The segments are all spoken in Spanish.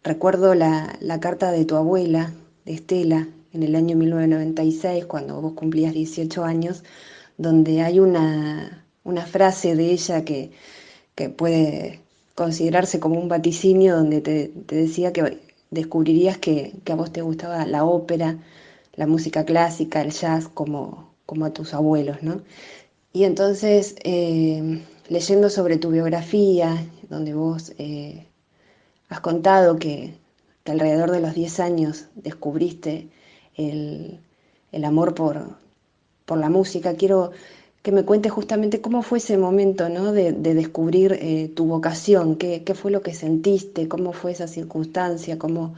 recuerdo la carta de tu abuela, de Estela, en el año 1996, cuando vos cumplías 18 años, donde hay una frase de ella que puede considerarse como un vaticinio, donde te decía que descubrirías que a vos te gustaba la ópera, la música clásica, el jazz, como a tus abuelos, ¿no? Y entonces, leyendo sobre tu biografía, donde vos has contado que alrededor de los 10 años descubriste el, el amor por la música, quiero que me cuentes justamente cómo fue ese momento, ¿no? De descubrir tu vocación, qué fue lo que sentiste, cómo fue esa circunstancia, cómo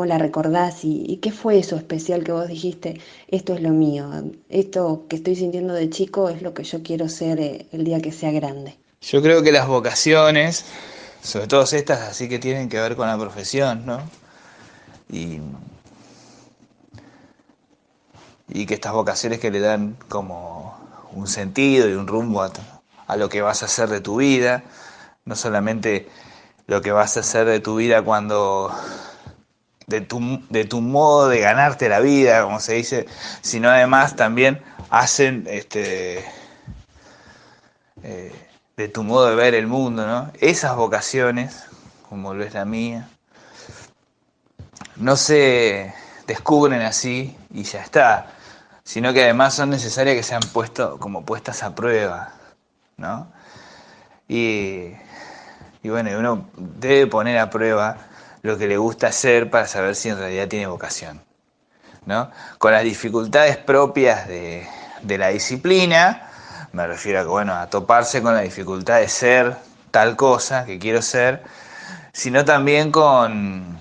la recordás y qué fue eso especial que vos dijiste, esto es lo mío, esto que estoy sintiendo de chico es lo que yo quiero ser el día que sea grande. Yo creo que las vocaciones, sobre todo estas así que tienen que ver con la profesión, ¿no? Y, y que estas vocaciones que le dan como un sentido y un rumbo a lo que vas a hacer de tu vida, no solamente lo que vas a hacer de tu vida cuando de tu modo de ganarte la vida, como se dice, sino además también hacen de tu modo de ver el mundo, ¿no? Esas vocaciones, como lo es la mía, no se descubren así y ya está, sino que además son necesarias que sean como puestas a prueba, ¿no? Y, y bueno, uno debe poner a prueba lo que le gusta hacer para saber si en realidad tiene vocación, ¿no? Con las dificultades propias de la disciplina, me refiero a que, bueno, a toparse con la dificultad de ser tal cosa que quiero ser, sino también con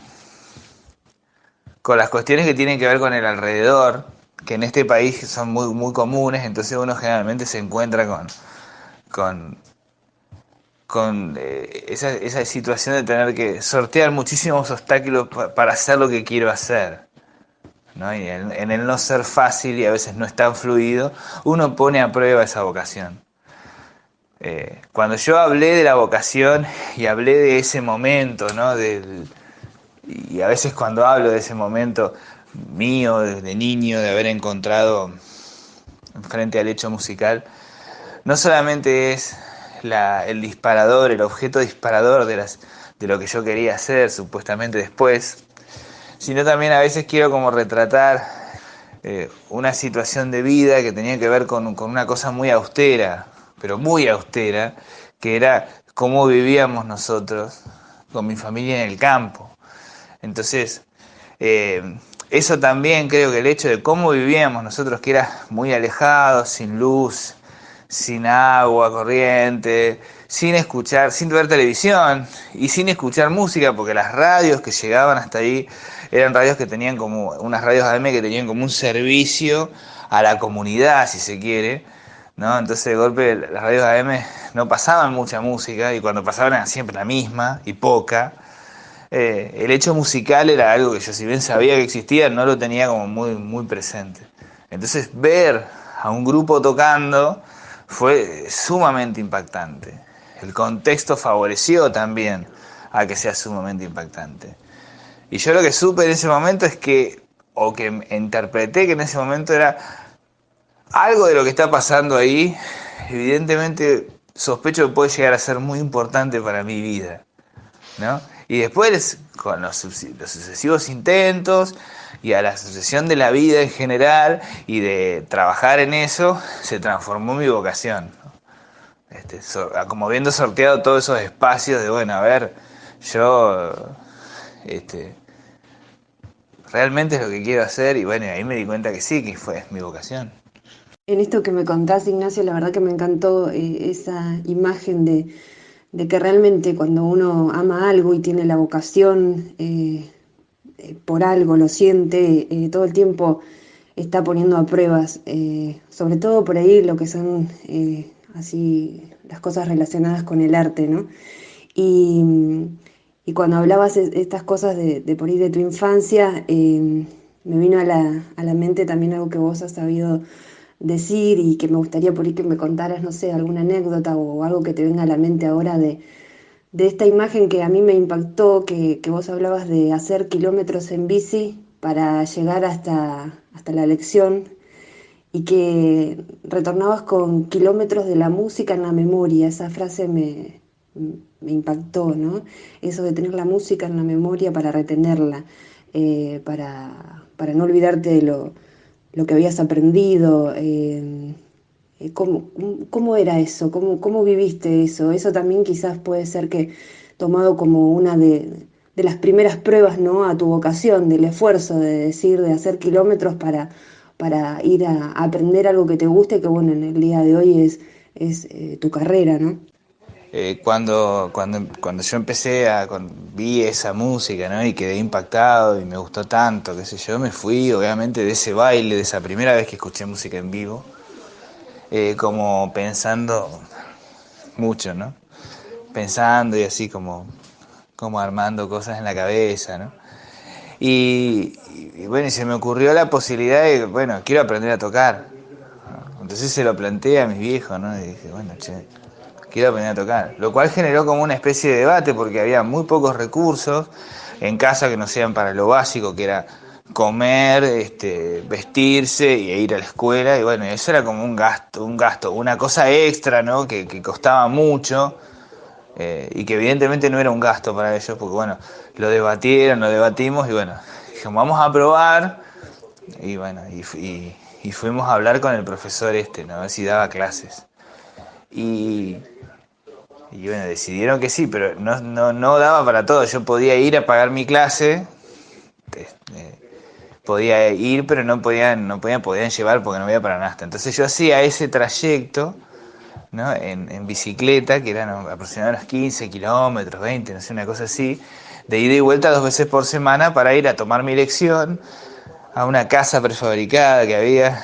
las cuestiones que tienen que ver con el alrededor, que en este país son muy, muy comunes, entonces uno generalmente se encuentra con, con esa situación de tener que sortear muchísimos obstáculos para hacer lo que quiero hacer, ¿no? Y en el no ser fácil y a veces no es tan fluido, uno pone a prueba esa vocación. Cuando yo hablé de la vocación y hablé de ese momento, ¿no? Y a veces cuando hablo de ese momento mío, de niño, de haber encontrado frente al hecho musical, no solamente es el disparador, el objeto disparador de lo que yo quería hacer supuestamente después, sino también a veces quiero como retratar una situación de vida que tenía que ver con una cosa muy austera, pero muy austera, que era cómo vivíamos nosotros con mi familia en el campo. Entonces, eso también creo que el hecho de cómo vivíamos nosotros, que era muy alejados, sin luz, sin agua corriente, sin escuchar, sin ver televisión y sin escuchar música, porque las radios que llegaban hasta ahí eran radios que tenían como, unas radios AM que tenían como un servicio a la comunidad, si se quiere, ¿no? Entonces de golpe las radios AM no pasaban mucha música y cuando pasaban era siempre la misma y poca. El hecho musical era algo que yo, si bien sabía que existía, no lo tenía como muy, muy presente. Entonces ver a un grupo tocando fue sumamente impactante. El contexto favoreció también a que sea sumamente impactante. Y yo lo que supe en ese momento es que, o que interpreté que en ese momento era algo de lo que está pasando ahí, evidentemente sospecho que puede llegar a ser muy importante para mi vida, ¿no? Y después, con los sucesivos intentos y a la sucesión de la vida en general y de trabajar en eso, se transformó mi vocación. Como habiendo sorteado todos esos espacios de, bueno, a ver, yo este, realmente es lo que quiero hacer y bueno, ahí me di cuenta que sí, que fue mi vocación. En esto que me contás, Ignacio, la verdad que me encantó esa imagen de que realmente cuando uno ama algo y tiene la vocación por algo, lo siente, todo el tiempo está poniendo a pruebas, sobre todo por ahí lo que son así las cosas relacionadas con el arte, ¿no? Y, y cuando hablabas estas cosas de por ahí de tu infancia, me vino a la mente también algo que vos has sabido decir y que me gustaría por ahí que me contaras, no sé, alguna anécdota o algo que te venga a la mente ahora de esta imagen que a mí me impactó, que vos hablabas de hacer kilómetros en bici para llegar hasta la lección y que retornabas con kilómetros de la música en la memoria. Esa frase me impactó, ¿no? Eso de tener la música en la memoria para retenerla, para no olvidarte de lo que habías aprendido. ¿Cómo era eso? ¿Cómo viviste eso? Eso también quizás puede ser que tomado como una de las primeras pruebas, ¿no? A tu vocación, del esfuerzo, de decir, de hacer kilómetros para ir a aprender algo que te guste, que bueno, en el día de hoy es tu carrera, ¿no? Cuando yo vi esa música, ¿no? Y quedé impactado y me gustó tanto, qué sé yo, me fui obviamente de ese baile, de esa primera vez que escuché música en vivo, como pensando mucho, ¿no? Pensando y así como armando cosas en la cabeza, ¿no? Y bueno, y se me ocurrió la posibilidad de, bueno, quiero aprender a tocar. Entonces se lo planteé a mis viejos, ¿no? Y dije, bueno, che, quiero aprender a tocar. Lo cual generó como una especie de debate porque había muy pocos recursos en casa que no sean para lo básico, que era comer, vestirse e ir a la escuela. Y bueno, eso era como una cosa extra, ¿no? Que costaba mucho. Y que evidentemente no era un gasto para ellos, porque bueno, lo debatimos y bueno, dijimos, vamos a probar, y bueno, y fuimos a hablar con el profesor ¿no? A ver si daba clases. Y, y bueno, decidieron que sí, pero no daba para todo. Yo podía ir a pagar mi clase, podía ir, pero podían llevar porque no había para nada. Entonces yo hacía ese trayecto, ¿no? En bicicleta, que eran aproximadamente unos 15 kilómetros, 20, no sé, una cosa así, de ida y vuelta 2 veces por semana para ir a tomar mi lección a una casa prefabricada que había,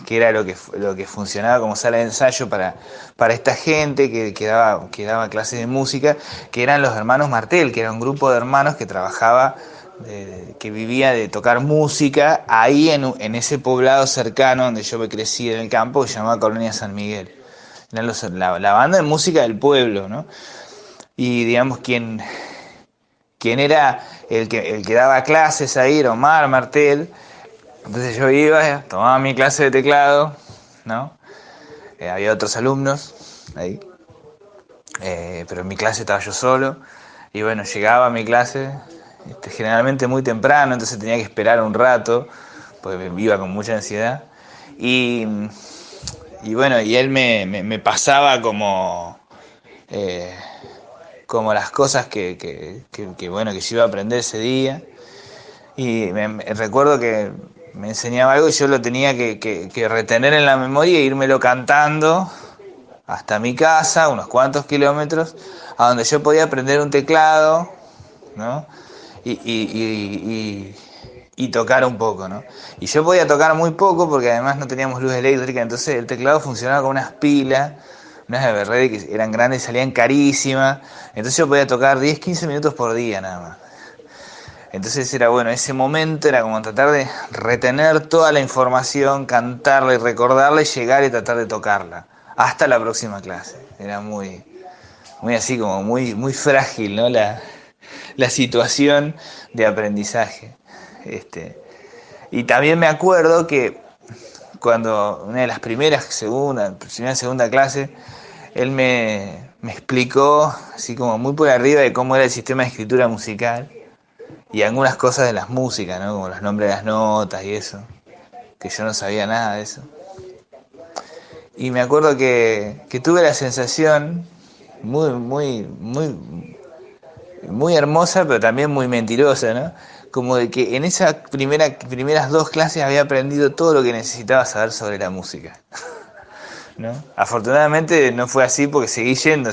que era lo que funcionaba como sala de ensayo para esta gente que daba clases de música, que eran los hermanos Martel, que era un grupo de hermanos que trabajaba, que vivía de tocar música ahí en ese poblado cercano donde yo me crecí en el campo, que se llamaba Colonia San Miguel. Eran la banda de música del pueblo, ¿no? Y digamos, quien era el que daba clases ahí era Omar Martel. Entonces yo iba, tomaba mi clase de teclado, ¿no? Había otros alumnos ahí, pero en mi clase estaba yo solo. Y bueno, llegaba a mi clase, generalmente muy temprano, entonces tenía que esperar un rato, porque iba con mucha ansiedad. Y, y bueno, y él me pasaba eh, como las cosas bueno, que yo iba a aprender ese día. Y recuerdo que me enseñaba algo y yo lo tenía que retener en la memoria e írmelo cantando hasta mi casa, unos cuantos kilómetros, a donde yo podía aprender un teclado, ¿no? Y tocar un poco, ¿no? Y yo podía tocar muy poco porque además no teníamos luz eléctrica, entonces el teclado funcionaba con unas Everready que eran grandes y salían carísimas, entonces yo podía tocar 10, 15 minutos por día nada más. Entonces era bueno, ese momento era como tratar de retener toda la información, cantarla y recordarla y llegar y tratar de tocarla. Hasta la próxima clase. Era muy así como muy frágil, ¿no? La situación de aprendizaje. Y también me acuerdo que cuando una de las primera, segunda clase, él me explicó, así como muy por arriba, de cómo era el sistema de escritura musical y algunas cosas de las músicas, ¿no? Como los nombres de las notas y eso, que yo no sabía nada de eso. Y me acuerdo que tuve la sensación muy hermosa, pero también muy mentirosa, ¿no? Como de que en esas primeras 2 clases había aprendido todo lo que necesitaba saber sobre la música, ¿no? Afortunadamente no fue así porque seguí yendo,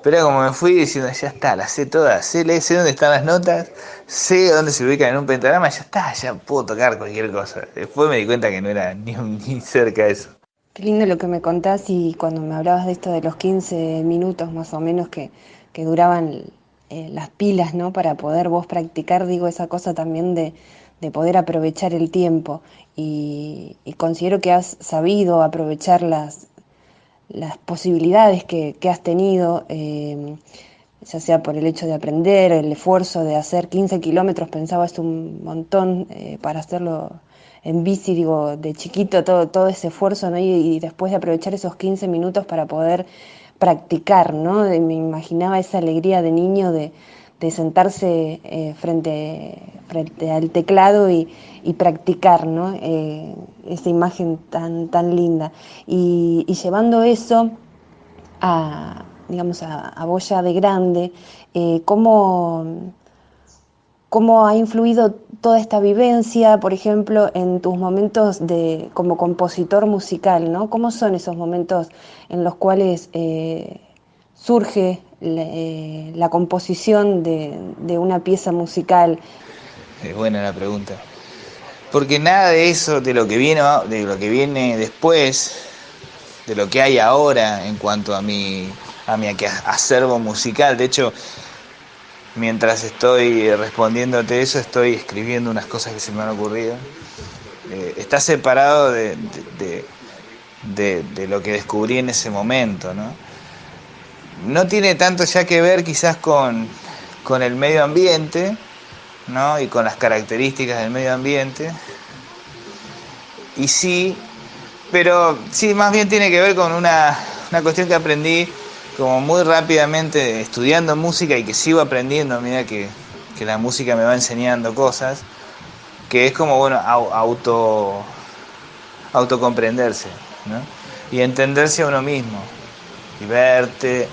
pero como me fui diciendo, ya está, las sé todas, sé dónde están las notas, sé dónde se ubican en un pentagrama, ya está, ya puedo tocar cualquier cosa. Después me di cuenta que no era ni cerca de eso. Qué lindo lo que me contás y cuando me hablabas de esto de los 15 minutos más o menos que duraban las pilas, ¿no? Para poder vos practicar, digo, esa cosa también de poder aprovechar el tiempo y considero que has sabido aprovechar las posibilidades que has tenido. ya sea por el hecho de aprender, el esfuerzo de hacer 15 kilómetros, pensaba es un montón para hacerlo en bici, digo, de chiquito, todo ese esfuerzo, ¿no? Y después de aprovechar esos 15 minutos para poder practicar, ¿no? Me imaginaba esa alegría de niño de sentarse frente al teclado y practicar, ¿no? Esa imagen tan linda. Y llevando eso digamos, a vos ya de grande, ¿cómo ha influido toda esta vivencia, por ejemplo, en tus momentos como compositor musical, ¿no? ¿Cómo son esos momentos en los cuales surge la composición de una pieza musical? Es buena la pregunta. Porque nada de eso, de lo que viene después, de lo que hay ahora en cuanto a mi acervo musical. De hecho, mientras estoy respondiéndote eso, estoy escribiendo unas cosas que se me han ocurrido. Está separado de lo que descubrí en ese momento, ¿no? No tiene tanto ya que ver quizás con el medio ambiente, ¿no? Y con las características del medio ambiente. Y sí, pero sí, más bien tiene que ver con una cuestión que aprendí como muy rápidamente estudiando música y que sigo aprendiendo a medida que la música me va enseñando cosas, que es como, bueno, autocomprenderse, ¿no? Y entenderse a uno mismo, y verte,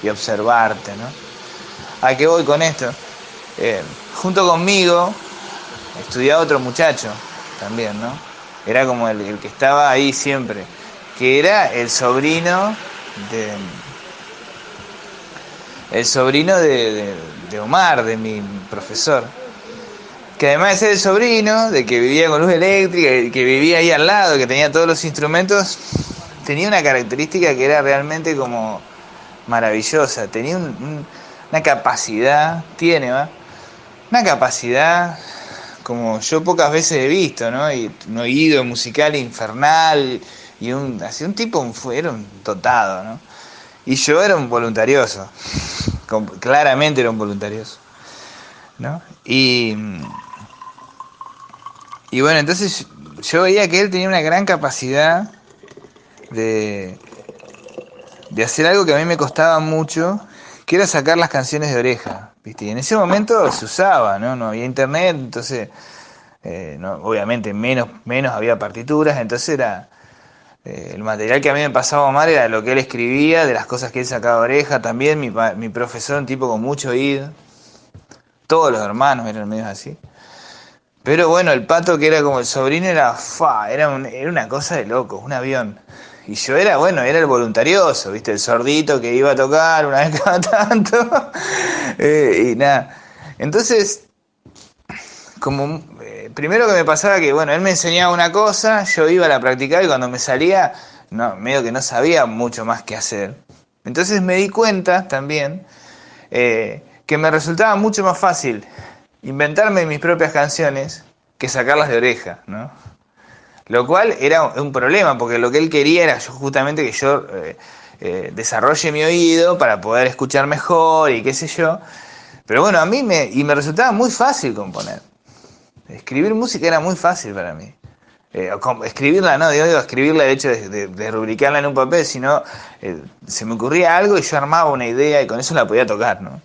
y observarte, ¿no? ¿A qué voy con esto? Junto conmigo estudiaba otro muchacho también, ¿no? Era como el que estaba ahí siempre, que era el sobrino de Omar, de mi profesor, que además de ser el sobrino, de que vivía con luz eléctrica, que vivía ahí al lado, que tenía todos los instrumentos, tenía una característica que era realmente como maravillosa. Tenía una capacidad, ¿va? Una capacidad como yo pocas veces he visto, ¿no? Y un oído musical infernal, y así un tipo, era un dotado, ¿no? Y yo era un voluntarioso, claramente era un voluntarioso, ¿no? Y bueno, entonces yo veía que él tenía una gran capacidad de, de hacer algo que a mí me costaba mucho, que era sacar las canciones de oreja, ¿viste? Y en ese momento se usaba, ¿no? No había internet, entonces, no, obviamente menos había partituras, entonces era el material que a mí me pasaba Omar era lo que él escribía, de las cosas que él sacaba de oreja. También mi profesor, un tipo con mucho oído, todos los hermanos eran medios así. Pero bueno, el Pato, que era como el sobrino, era una cosa de loco, un avión. Y yo era el voluntarioso, ¿viste? El sordito que iba a tocar una vez cada tanto. Y nada. Entonces, como primero que me pasaba que, bueno, él me enseñaba una cosa, yo iba a la practicar y cuando me salía, no, medio que no sabía mucho más qué hacer. Entonces me di cuenta también que me resultaba mucho más fácil inventarme mis propias canciones que sacarlas de oreja, ¿no? Lo cual era un problema, porque lo que él quería era justamente que yo desarrolle mi oído para poder escuchar mejor y qué sé yo. Pero bueno, me resultaba muy fácil componer. Escribir música era muy fácil para mí. Escribirla, no, digo, escribirla, el hecho de rubricarla en un papel, sino se me ocurría algo y yo armaba una idea y con eso la podía tocar, ¿no?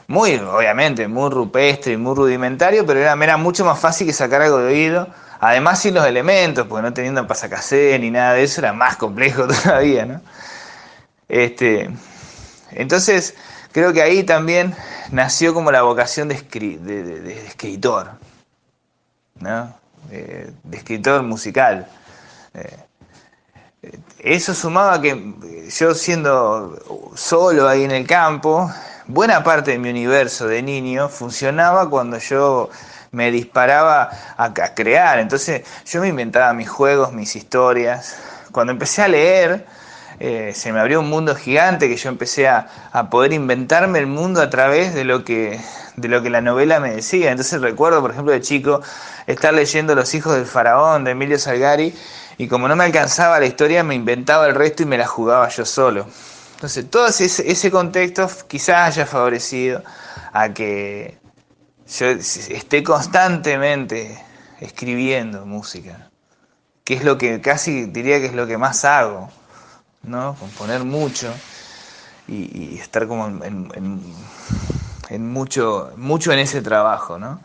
Muy, obviamente, muy rupestre y muy rudimentario, pero me era mucho más fácil que sacar algo de oído. Además, sin los elementos, porque no teniendo pasacasé ni nada de eso, era más complejo todavía, ¿no? Entonces, creo que ahí también nació como la vocación de escritor, ¿no? De escritor musical. Eso sumaba a que yo siendo solo ahí en el campo, buena parte de mi universo de niño funcionaba cuando yo me disparaba a crear. Entonces yo me inventaba mis juegos, mis historias. Cuando empecé a leer, se me abrió un mundo gigante que yo empecé a poder inventarme el mundo a través de lo que la novela me decía. Entonces recuerdo, por ejemplo, de chico, estar leyendo Los hijos del faraón de Emilio Salgari, y como no me alcanzaba la historia, me inventaba el resto y me la jugaba yo solo. Entonces, todo ese contexto quizás haya favorecido a que yo esté constantemente escribiendo música, que es lo que casi diría que es lo que más hago, ¿no? Componer mucho y estar como en mucho en ese trabajo, ¿no?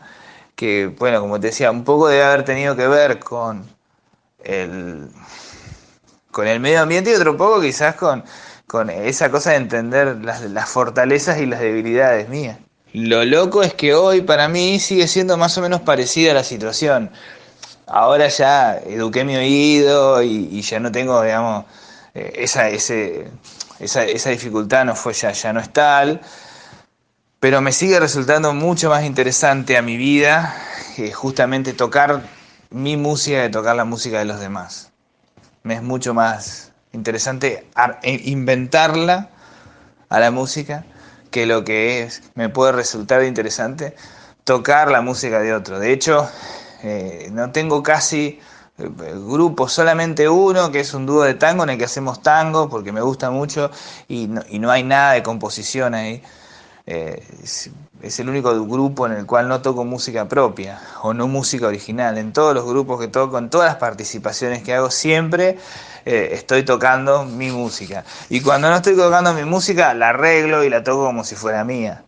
Que, bueno, como te decía, un poco debe haber tenido que ver el, con el medio ambiente y otro poco quizás con esa cosa de entender las fortalezas y las debilidades mías. Lo loco es que hoy para mí sigue siendo más o menos parecida la situación. Ahora ya eduqué mi oído y ya no tengo, digamos, esa dificultad no fue ya no es tal, pero me sigue resultando mucho más interesante a mi vida justamente tocar mi música que tocar la música de los demás. Me es mucho más interesante inventarla a la música que lo que me puede resultar interesante tocar la música de otro. De hecho, no tengo casi grupos, solamente uno que es un dúo de tango en el que hacemos tango porque me gusta mucho y no hay nada de composición ahí. Es el único grupo en el cual no toco música propia o no música original. En todos los grupos que toco, en todas las participaciones que hago, siempre estoy tocando mi música. Y cuando no estoy tocando mi música, la arreglo y la toco como si fuera mía.